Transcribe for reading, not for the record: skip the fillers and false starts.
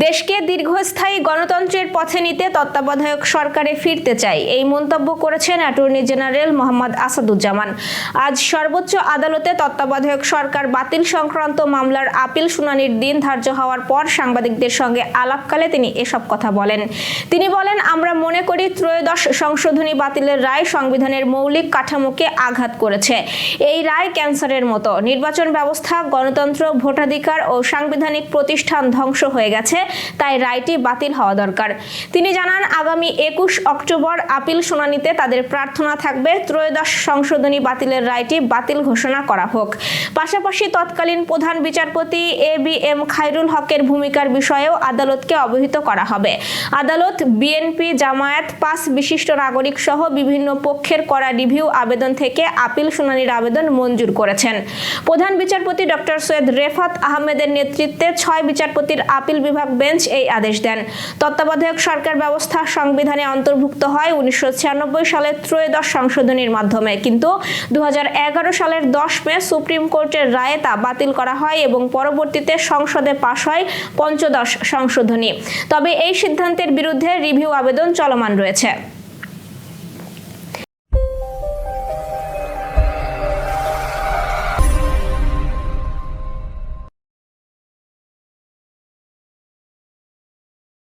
দেশকে দীর্ঘস্থায়ী গণতন্ত্রের পথে নিতে তত্ত্বাবধায়ক সরকারে ফিরতে চাই, এই মন্তব্য করেছেন অ্যাটর্নি জেনারেল মোহাম্মদ আসাদুজ্জামান। আজ সর্বোচ্চ আদালতে তত্ত্বাবধায়ক সরকার বাতিল সংক্রান্ত মামলার আপিল শুনানির দিন ধার্য হওয়ার পর সাংবাদিকদের সঙ্গে আলাপকালে তিনি এসব কথা বলেন। তিনি বলেন, আমরা মনে করি ত্রয়োদশ সংশোধনী বাতিলের রায় সংবিধানের মৌলিক কাঠামোকে আঘাত করেছে। এই রায় ক্যান্সারের মতো। নির্বাচন ব্যবস্থা, গণতন্ত্র, ভোটাধিকার ও সাংবিধানিক প্রতিষ্ঠান ধ্বংস হয়ে গেছে, তাই রায়টি বাতিল হওয়া দরকার। তিনি জানান, আগামী 21 অক্টোবর আপিল শুনানিতে তাদের প্রার্থনা থাকবে ত্রয়োদশ সংশোধনী বাতিলের রায়টি বাতিল ঘোষণা করা হোক। পাশাপাশি তৎকালীন প্রধান বিচারপতি ABM খায়রুল হকের ভূমিকার বিষয়েও আদালতকে অবহিত করা হবে। আদালত বিএনপি, জামায়াত, 5 বিশিষ্ট নাগরিক সহ বিভিন্ন পক্ষের করা রিভিউ আবেদন থেকে আপিল শুনানির আবেদন মঞ্জুর করেছেন। প্রধান বিচারপতি ডক্টর সৈয়দ রেফাত আহমেদের নেতৃত্বে 6 বিচারপতির আপিল বিভাগ বেঞ্চ এই আদেশ দেন। তত্ত্বাবধায়ক সরকার ব্যবস্থা সংবিধানে অন্তর্ভুক্ত হয় 1996 সালের ত্রয়োদশ সংশোধনীর মাধ্যমে, কিন্তু 2011 সালের 10 মে সুপ্রিম কোর্টের রায়ে তা বাতিল করা হয় এবং পরবর্তীতে সংসদে পাশ হয় পঞ্চদশ সংশোধনী। তবে এই সিদ্ধান্তের বিরুদ্ধে রিভিউ আবেদন চলমান রয়েছে।